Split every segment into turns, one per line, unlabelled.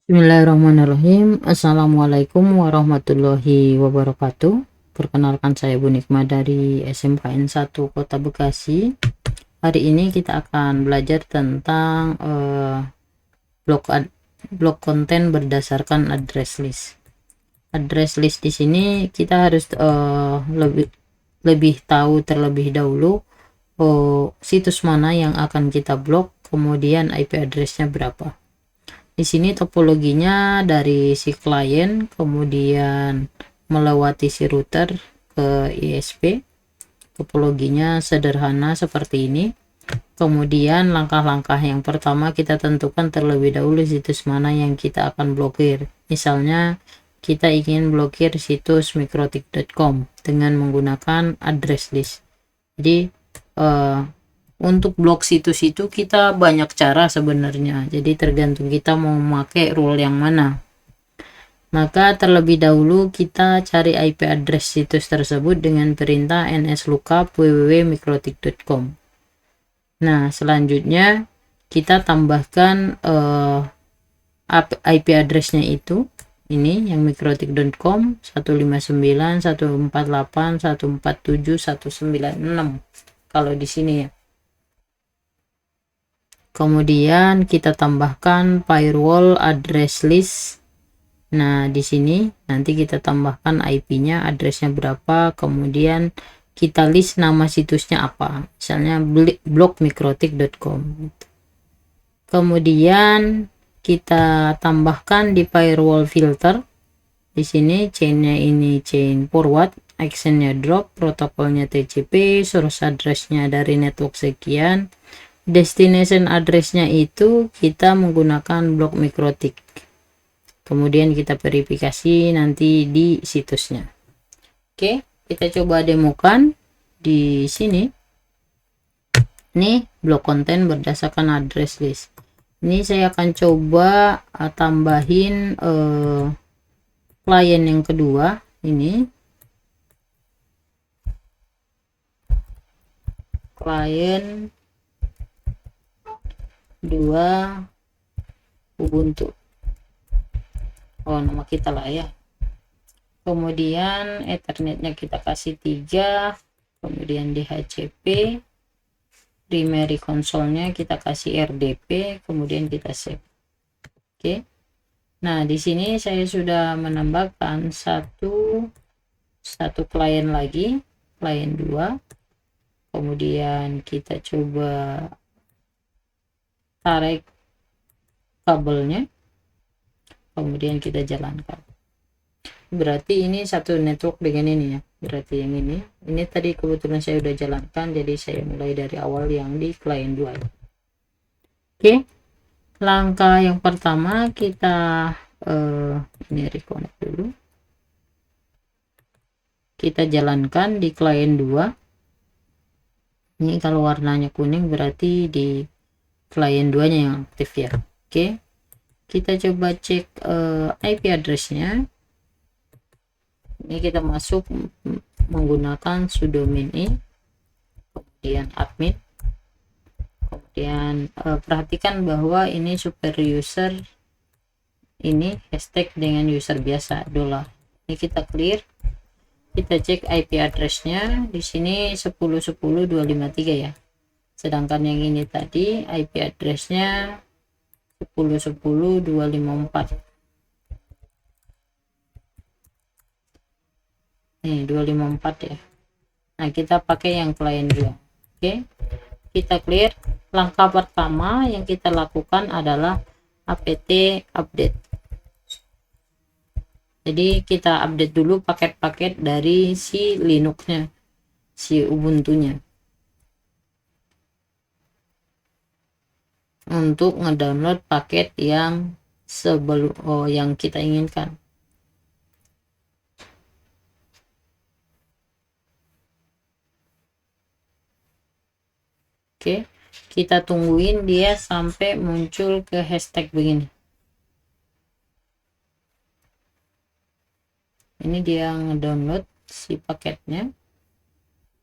Bismillahirrahmanirrahim. Assalamualaikum warahmatullahi wabarakatuh. Perkenalkan, saya Bu Nikma dari SMKN 1 Kota Bekasi. Hari ini kita akan belajar tentang blok konten berdasarkan address list. Address list di sini kita harus lebih tahu terlebih dahulu situs mana yang akan kita blok, kemudian IP addressnya berapa. Di sini topologinya dari si klien, kemudian melewati si router ke ISP. Topologinya sederhana seperti ini. Kemudian langkah-langkah yang pertama, kita tentukan terlebih dahulu situs mana yang kita akan blokir. Misalnya kita ingin blokir situs mikrotik.com dengan menggunakan address list. Jadi untuk blok situs itu kita banyak cara sebenarnya, jadi tergantung kita mau memakai rule yang mana. Maka terlebih dahulu kita cari IP address situs tersebut dengan perintah nslookup www.mikrotik.com. Nah, selanjutnya kita tambahkan IP addressnya itu, ini yang mikrotik.com 159 148 147 196 kalau di sini ya. Kemudian kita tambahkan firewall address list. Nah, di sini nanti kita tambahkan IP-nya, addressnya berapa, kemudian kita list nama situsnya apa, misalnya blogmikrotik.com. Kemudian kita tambahkan di firewall filter. Di sini chainnya ini chain forward, actionnya drop, protokolnya TCP, source addressnya dari network sekian, destination addressnya itu kita menggunakan blok mikrotik. Kemudian kita verifikasi nanti di situsnya. Oke, kita coba demokan di sini. Ini blok konten berdasarkan address list. Ini saya akan coba tambahin klien yang kedua ini. Klien 2 Ubuntu, nama kita lah ya. Kemudian ethernetnya kita kasih 3, kemudian DHCP, primary console-nya kita kasih RDP, kemudian kita save. Oke. Nah, di sini saya sudah menambahkan satu klien lagi, klien 2. Kemudian kita coba tarik kabelnya, kemudian kita jalankan. Berarti ini satu network dengan ini ya, berarti yang ini tadi kebetulan saya udah jalankan, jadi saya mulai dari awal yang di klien 2. Oke, langkah yang pertama kita ini reconnect dulu, kita jalankan di klien 2. Ini kalau warnanya kuning berarti di klien 2 nya yang aktif ya. Oke, kita coba cek IP addressnya. Ini kita masuk menggunakan sudo min i, kemudian admin, kemudian perhatikan bahwa ini super user, ini hashtag dengan user biasa $. Ini kita clear, kita cek IP addressnya. Di sini 10.10.253 ya. Sedangkan yang ini tadi IP addressnya 10.10.254. Nih 254 ya. Nah, kita pakai yang klien 2. Oke, kita clear. Langkah pertama yang kita lakukan adalah apt update. Jadi kita update dulu paket-paket dari si Linuxnya, si Ubuntunya, untuk ngedownload paket yang yang kita inginkan. Oke, kita tungguin dia sampai muncul ke hashtag begini. Ini dia ngedownload si paketnya.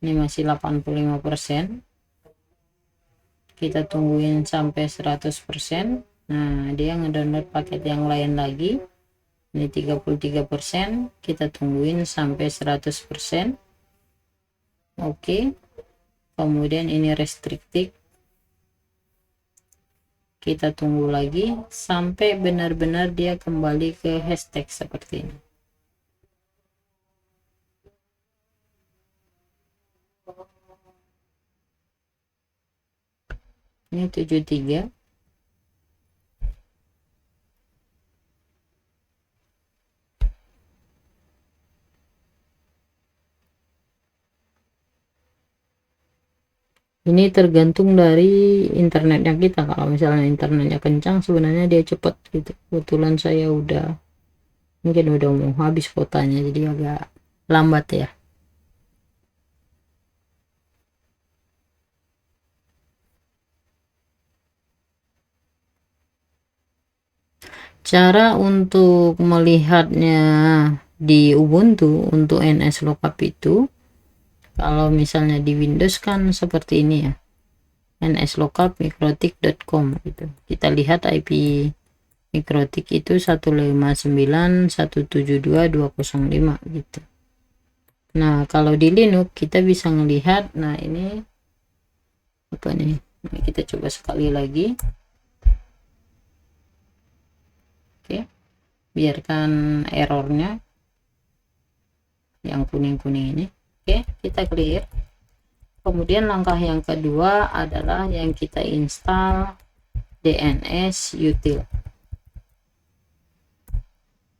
Ini masih 85%. Kita tungguin sampai 100%. Nah, dia ngedownload paket yang lain lagi. Ini 33%, kita tungguin sampai 100%. Oke. Kemudian ini restricted, kita tunggu lagi sampai benar-benar dia kembali ke hashtag seperti ini. Ini 73. Ini tergantung dari internetnya kita. Kalau misalnya internetnya kencang, sebenarnya dia cepat gitu. Kebetulan saya mungkin udah mau habis kuotanya, jadi agak lambat ya. Cara untuk melihatnya di Ubuntu untuk NS lookup itu, kalau misalnya di Windows kan seperti ini ya, nslookup mikrotik.com gitu. Kita lihat IP mikrotik itu 159.172.205 gitu. Nah, kalau di Linux kita bisa melihat, nah ini apa nih? Nah, kita coba sekali lagi. Oke, biarkan errornya yang kuning-kuning ini. Oke, kita clear. Kemudian langkah yang kedua adalah yang kita install DNS util.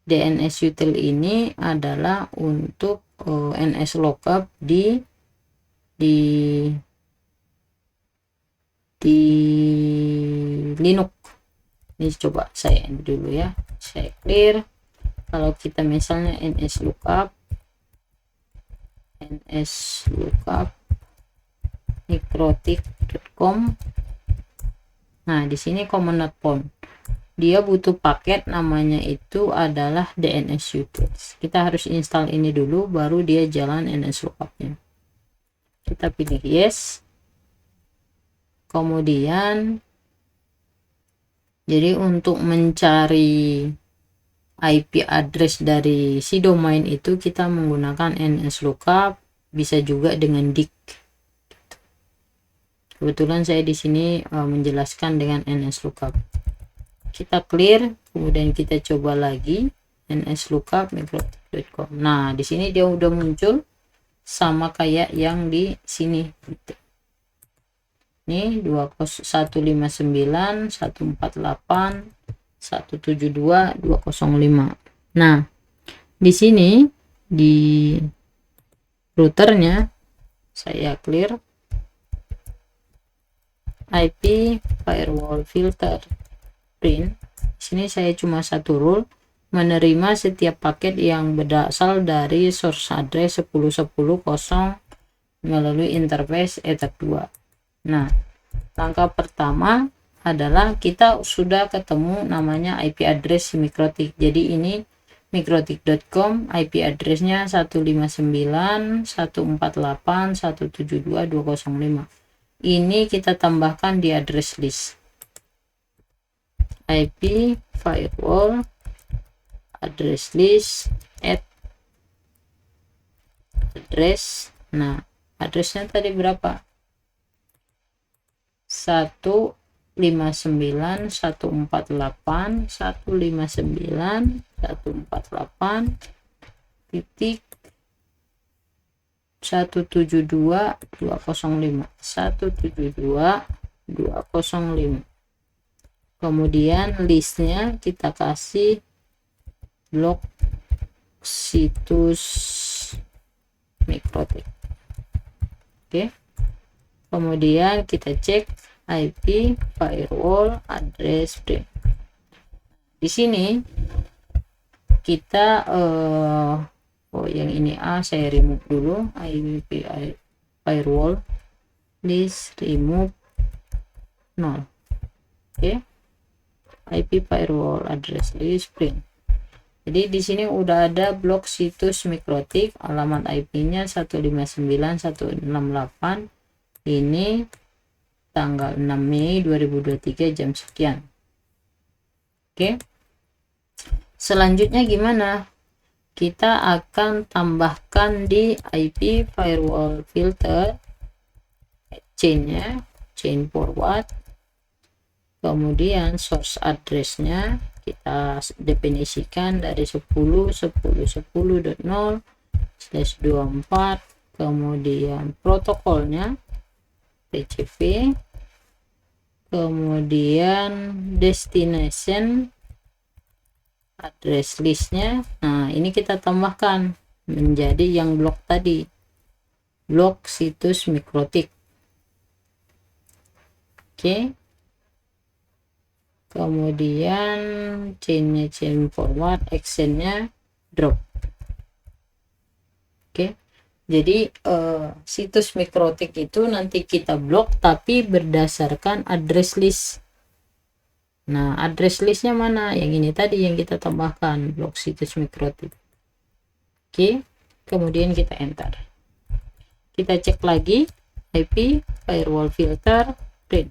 DNS util ini adalah untuk NS lookup di Linux. Ini coba saya end dulu ya, saya clear. Kalau kita misalnya NS lookup mikrotik.com, nah di sini command not found, dia butuh paket namanya itu adalah DNS utils. Kita harus install ini dulu baru dia jalan NS lookupnya. Kita pilih yes. Kemudian jadi untuk mencari IP address dari si domain itu kita menggunakan NS lookup, bisa juga dengan dict. Kebetulan saya di sini menjelaskan dengan NS lookup. Kita clear, kemudian kita coba lagi NS lookup mikrotik.com. Nah, di sini dia udah muncul sama kayak yang di sini. Ini 159.148 172.205. Nah, di sini di routernya saya clear IP firewall filter print. Sini saya cuma satu rule, menerima setiap paket yang berasal dari source address 10.10.0 melalui interface ether 2. Nah, langkah pertama adalah kita sudah ketemu namanya IP address mikrotik. Jadi ini mikrotik.com, IP addressnya 159.148.172.205. Ini kita tambahkan di address list. IP firewall address list add address. Nah, addressnya tadi berapa? 159.148.172.205. Kemudian listnya kita kasih blok situs mikrotik. Oke. Kemudian kita cek IP firewall address print. Di sini kita yang ini saya remove dulu. IP firewall list remove 0. Oke. IP firewall address list print. Jadi di sini udah ada blok situs mikrotik, alamat IP-nya 159.168. Ini tanggal 6 Mei 2023 jam sekian. Oke, selanjutnya gimana? Kita akan tambahkan di IP firewall filter chainnya, chain forward, kemudian source addressnya kita definisikan dari 10.10.10.0/24, kemudian protokolnya TCP, kemudian destination address listnya. Nah, ini kita tambahkan menjadi yang blok tadi, blok situs mikrotik. Oke, kemudian chain forward, actionnya drop. Oke, jadi situs mikrotik itu nanti kita blok tapi berdasarkan address list. Nah, address listnya mana? Yang ini tadi yang kita tambahkan, blok situs mikrotik. Oke, kemudian kita enter. Kita cek lagi IP firewall filter print.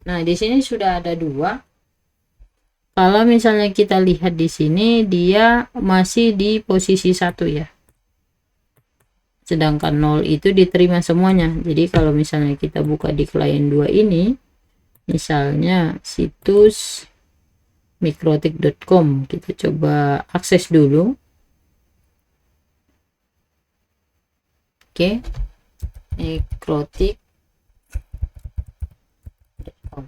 Nah, di sini sudah ada 2. Kalau misalnya kita lihat di sini, dia masih di posisi 1 ya. Sedangkan 0 itu diterima semuanya. Jadi kalau misalnya kita buka di klien 2 ini, misalnya situs mikrotik.com, kita coba akses dulu. Oke, mikrotik.com,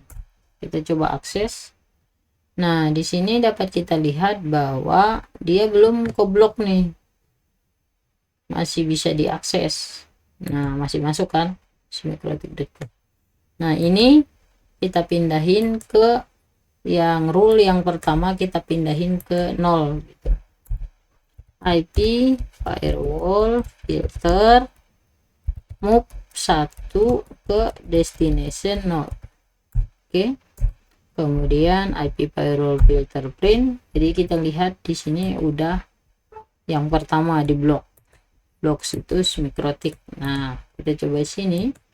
kita coba akses. Nah, di sini dapat kita lihat bahwa dia belum keblok nih, masih bisa diakses. Nah, masih masuk kan mikrotik.com. Nah, ini kita pindahin ke yang rule yang pertama, kita pindahin ke 0 gitu. IP firewall filter move 1 ke destination 0. Oke, kemudian IP firewall filter print. Jadi kita lihat di sini udah yang pertama di blok situs mikrotik. Nah, kita coba sini.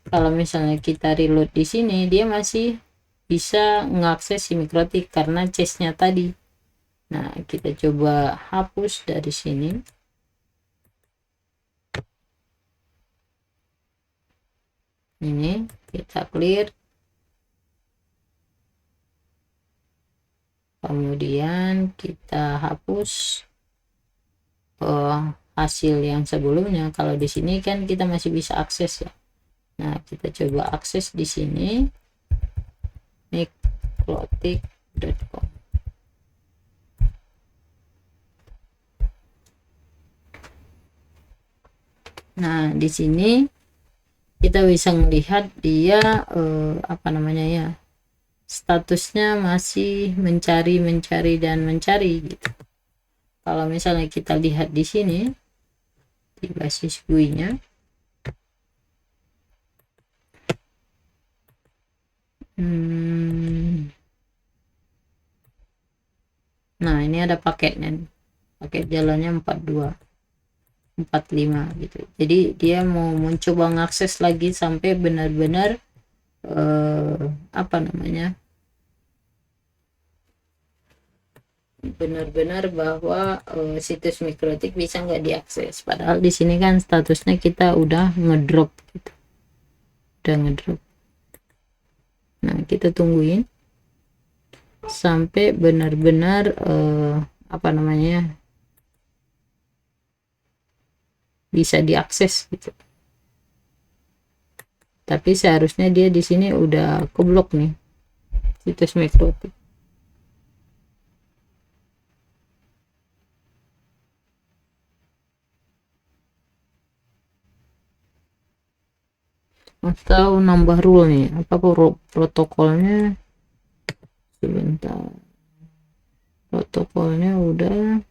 Kalau misalnya kita reload di sini, dia masih bisa mengakses si mikrotik karena cache-nya tadi. Nah, kita coba hapus dari sini. Ini kita clear. Kemudian kita hapus hasil yang sebelumnya. Kalau di sini kan kita masih bisa akses ya. Nah, kita coba akses di sini mikrotik.com. Nah, di sini kita bisa melihat dia apa namanya ya, statusnya masih mencari dan mencari gitu. Kalau misalnya kita lihat di sini di basis GUI-nya, nah ini ada paketnya, paket jalannya 42 45 gitu. Jadi dia mau mencoba mengakses lagi sampai benar-benar apa namanya, benar-benar bahwa situs mikrotik bisa nggak diakses. Padahal di sini kan statusnya kita udah ngedrop gitu, udah ngedrop. Nah, kita tungguin sampai benar-benar apa namanya, bisa diakses gitu. Tapi seharusnya dia di sini udah keblok nih situs mikrotik. Atau nambah rule nih, apa protokolnya, sebentar, protokolnya udah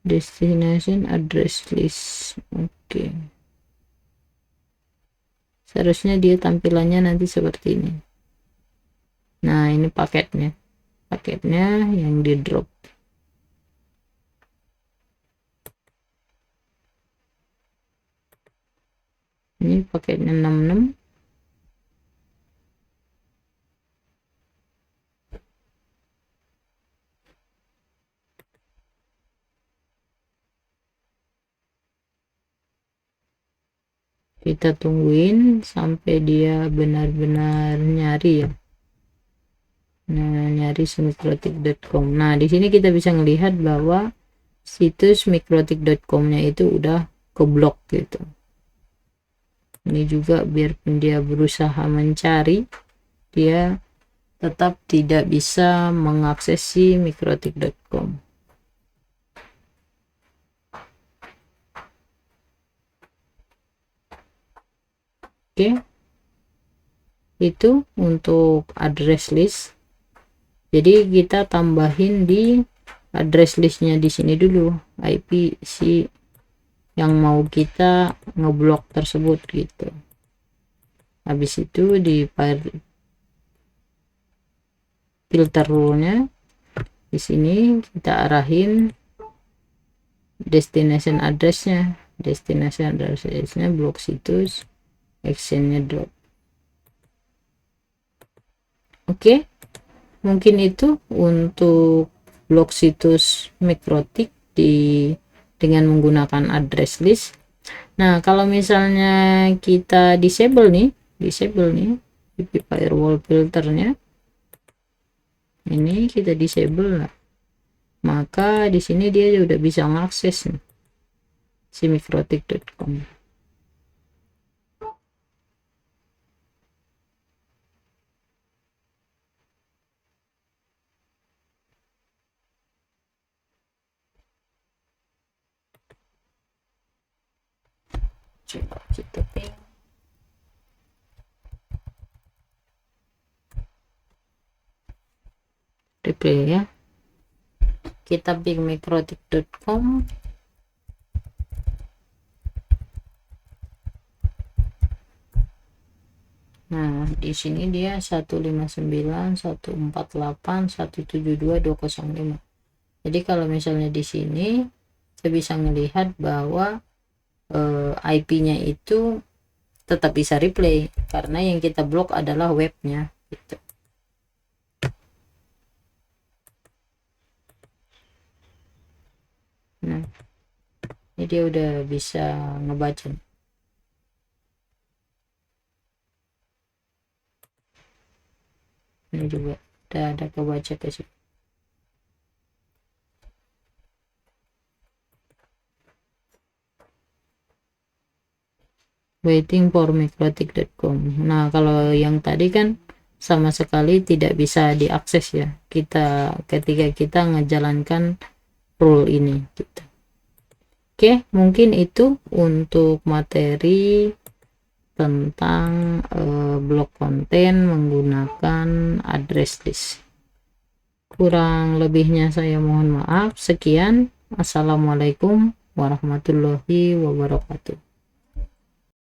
destination address list. Oke, seharusnya dia tampilannya nanti seperti ini. Nah, ini paketnya yang di drop. Ini paketnya 66. kita tungguin sampai dia benar-benar nyari ya. Nah, nyari mikrotik.com. Nah, di sini kita bisa melihat bahwa situs mikrotik.com-nya itu udah keblok gitu. Ini juga biarpun dia berusaha mencari, dia tetap tidak bisa mengakses si mikrotik.com. Oke, itu untuk address list. Jadi kita tambahin di address listnya di sini dulu IP si yang mau kita ngeblok tersebut gitu. Habis itu di filter rule-nya di sini kita arahin destination address-nya blok situs actionnya drop. Oke, mungkin itu untuk blok situs mikrotik dengan menggunakan address list. Nah, kalau misalnya kita disable nih IP firewall filternya ini kita disable lah, maka di sini dia udah bisa mengakses nih si mikrotik.com. Coba kita ping replay ya, kita ping mikrotik.com. Nah, di sini dia 159.148.172.205. Jadi kalau misalnya di sini saya bisa melihat bahwa IP-nya itu tetap bisa replay karena yang kita blok adalah webnya gitu. Nah, ini dia udah bisa ngebaca. Ini juga udah ada kebaca ke situ. Waiting for mikrotik.com. Nah, kalau yang tadi kan sama sekali tidak bisa diakses ya, kita ketika kita ngejalankan rule ini gitu. Oke, mungkin itu untuk materi tentang blok konten menggunakan address list. Kurang lebihnya saya mohon maaf. Sekian, assalamualaikum warahmatullahi wabarakatuh.